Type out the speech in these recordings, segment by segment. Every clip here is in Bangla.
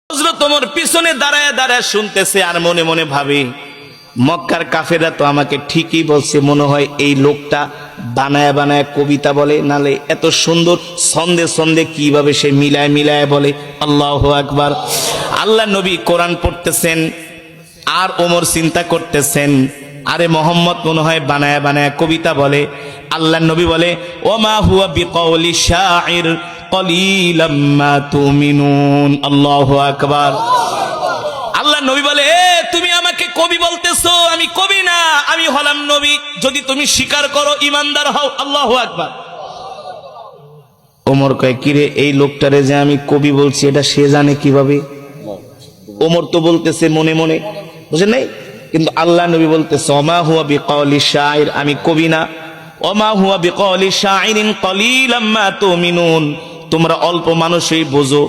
হযরত ওমর পিছনে দাঁড়ায় দাঁড়ায় শুনতেছে আর মনে মনে ভাবে, মক্কার কাফেররা তো আমাকে ঠিকই বলছে, মনে হয় এই লোকটা বানায় বানায় কবিতা বলে, নালে এত সুন্দর ছন্দে ছন্দে কিভাবে সে মিলায় মিলায় বলে। আল্লাহু আকবার। আল্লাহ নবী কোরআন পড়তেছেন আর ওমর চিন্তা করতেছেন, আরে মোহাম্মদ মনে হয় বানায় বানায় কবিতা বলে। আল্লাহ নবী বলে, ওমা হুয়া বিকাউলি শাইর কলিলাম মা তুমিনুন। আল্লাহু আকবার। আল্লাহ নবী বলে, তুমি আমাকে কবি বলতেছো, আমি কবি না, আমি হলাম নবী। যদি তুমি স্বীকার করো, ইমানদার হও। আল্লাহু আকবার। ওমর কয়, কিরে এই লোকটারে যে আমি কবি বলছি এটা সে জানে কিভাবে? ওমর তো বলতেছে মনে মনে, বুঝেন নাই? কিন্তু আল্লাহ নবী বলতেছে, ওমা হুয়া বিকাউলি শাইর, আমি কবি না। ওমা হুয়া বিকাউলি শাইরিন কলিলাম মা তুমিনুন, তোমরা অল্প মানুষই বোঝো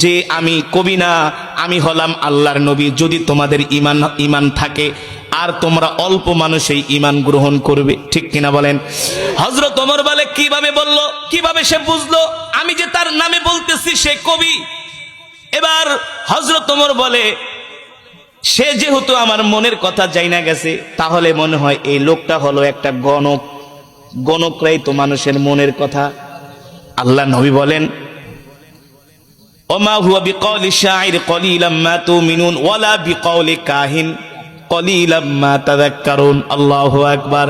যে আমি কবি না, আমি হলাম আল্লাহর নবী। যদি তোমাদের ঈমান থাকে আর তোমরা অল্প মানুষই ঈমান গ্রহণ করবে, ঠিক কিনা বলেন? হযরত ওমর বলে, কিভাবে বললো, কিভাবে সে বুঝলো আমি যে তার নামে বলতেছি সে কবি? এবার হযরত ওমর বলে, সে যেহেতু আমার মনের কথা জানা গেছে, তাহলে মনে হয় এই লোকটা হলো একটা গণক। গণকরাই তো মানুষের মনের কথা। আল্লাহ নবী বলেন, ওমা হুয়া বিকাউলি শাইর কলিলাম মা তুমিনুন ওয়ালা বিকাউলি কাহিন কলিলাম মা তাযাক্কারুন। আল্লাহু আকবার।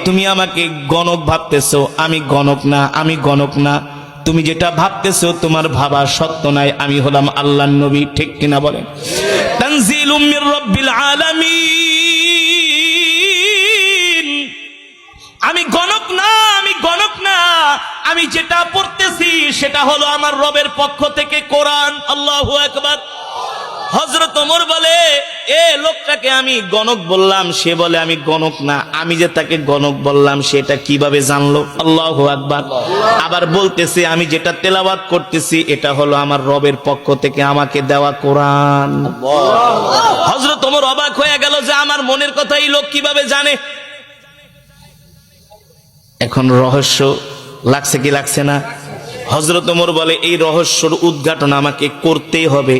তুমি আমাকে গণক ভাবতেছো, আমি গণক না, আমি গণক না। তুমি যেটা ভাবতেছো তোমার ভাবা সত্য নাই, আমি হলাম আল্লাহর নবী, ঠিক কিনা বলেন? তানজিলুম মির রাব্বিল আলামিন। আমি গণক না, আমি গণক না, আমি যেটা পড়তেছি সেটা হলো আমার রবের পক্ষ থেকে কোরআন। আল্লাহু আকবার। হযরত ওমর বলে, লোকটাকে আমি গণক বললাম, সে বলে আমি গণক না, আমি যে তাকে গণক বললাম সেটা কিভাবে জানলো? আল্লাহু আকবার। আবার বলতেছে, আমি যেটা তেলাওয়াত করতেছি এটা হলো আমার রবের পক্ষ থেকে আমাকে দেওয়া কোরআন। হযরত ওমর অবাক হয়ে গেল যে আমার মনের কথা এই লোক কিভাবে জানে। এখন রহস্য লাগছে কি লাগছে না? হযরত ওমর বলে, এই রহস্যর উদ্ঘাটন আমাকে করতেই হবে।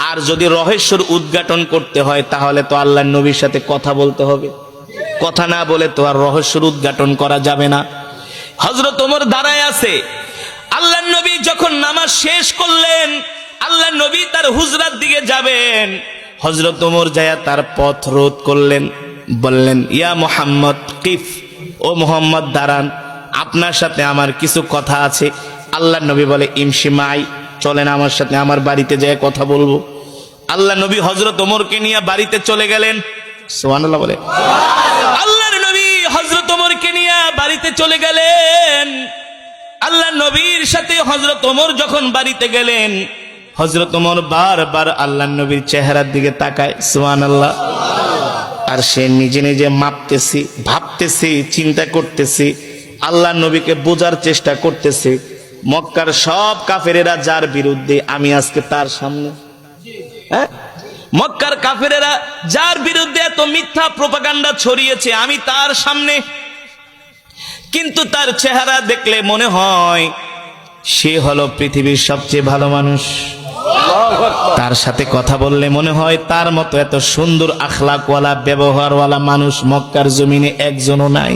আর যদি রহস্যর উদ্ঘাটন করতে হয় তাহলে তো আল্লাহর নবীর সাথে কথা বলতে হবে। কথা না বলে তো আর রহস্যর উদ্ঘাটন করা যাবে না। হযরত ওমর দাঁড়ায় আছে। আল্লাহর নবী যখন নামাজ শেষ করলেন, আল্লাহর নবী তার হুজরার দিকে যাবেন। হযরত ওমর যায় তার পথ রোধ করলেন, বললেন, ইয়া মুহাম্মদ কিফ, ও মুহাম্মদ দাঁড়ান, আপনার সাথে আমার কিছু কথা আছে। আল্লাহর নবী বলে, ইমশি মাই, চলেন আমার সাথে, আমার বাড়িতে যেয়ে কথা বলবো। আল্লাহ নবী হযরত ওমরকে নিয়ে বাড়িতে চলে গেলেন। সুবহানাল্লাহ বলে। আল্লাহর নবী হযরত ওমরকে নিয়ে বাড়িতে চলে গেলেন। আল্লাহর নবীর সাথে হযরত ওমর যখন বাড়িতে গেলেন, হযরত ওমর বারবার আল্লাহর নবীর চেহারার দিকে তাকায়। সুবহানাল্লাহ। আর সে নিজে নিজে মাপতেছি, ভাবতেছি, চিন্তা করতেছি, আল্লাহর নবীকে বোঝার চেষ্টা করতেছি। মক্কার সব কাফেরেরা যার বিরুদ্ধে, আমি আজকে তার সামনে। মক্কার কাফেরেরা যার বিরুদ্ধে এত মিথ্যা প্রোপাগান্ডা ছড়িয়েছে, আমি তার সামনে। কিন্তু তার চেহারা দেখলে মনে হয় সে হলো পৃথিবীর সবচেয়ে ভালো মানুষ। তার সাথে কথা বললে মনে হয় তার মতো এত সুন্দর আখলাকওয়ালা, ব্যবহারওয়ালা মানুষ মক্কার জমিনে একজনও নাই।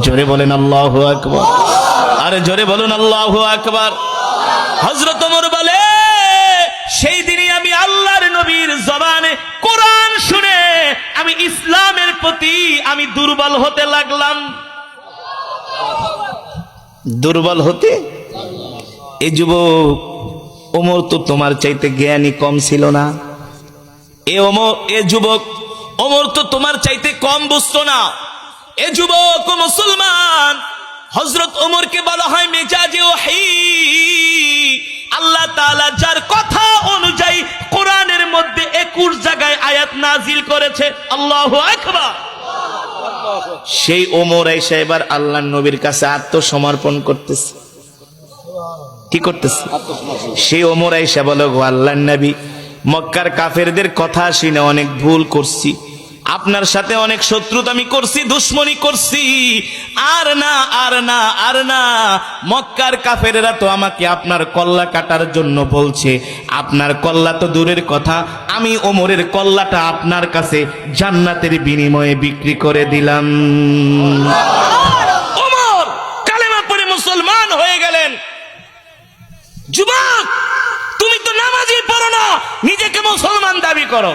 জোরে বলেন আল্লাহু আকবার। আরে জোরে বলুন আল্লাহু আকবার। হযরত ওমর বলে, সেই দিনই আমি আল্লাহর নবীর জবানে কোরআন শুনে আমি ইসলামের প্রতি আমি দুর্বল হতে লাগলাম। দুর্বল হতে? এই যুবক, ওমর তো তোমার চাইতে জ্ঞানী কম ছিল না। এ যুবক, ওমর তো তোমার চাইতে কম বুঝতো না। এ যুবক ও মুসলমান, হযরত ওমরকে বলা হয় মেজাজে ওহী। আল্লাহ তাআলা যার কথা অনুযায়ী কোরআনের মধ্যে 21 জায়গায় আয়াত নাজিল করেছে। আল্লাহু আকবার। সেই ওমর আয়েশা এবার আল্লাহর নবীর কাছে আত্মসমর্পণ করতেছে। কি করতেছে? সেই ওমর আয়েশা বলে, গো আল্লাহর নবী, মক্কার কাফেরদের কথা শুনে অনেক ভুল করছি, আপনার সাথে অনেক শত্রুতা আমি করছি, দুশ্মনী করছি, আর না আর না আর না। মক্কার কাফেরেরা তো আমাকে আপনার কল্লা কাটার জন্য বলছে, আপনার কল্লা তো দূরের কথা, আমি ওমরের কল্লাটা আপনার কাছে জান্নাতের বিনিময়ে বিক্রি করে দিলাম। ওমর কালেমা পড়ে মুসলমান হয়ে গেলেন। যুবক, তুমি তো নামাজই পড়ো না, নিজেকে মুসলমান দাবি করো।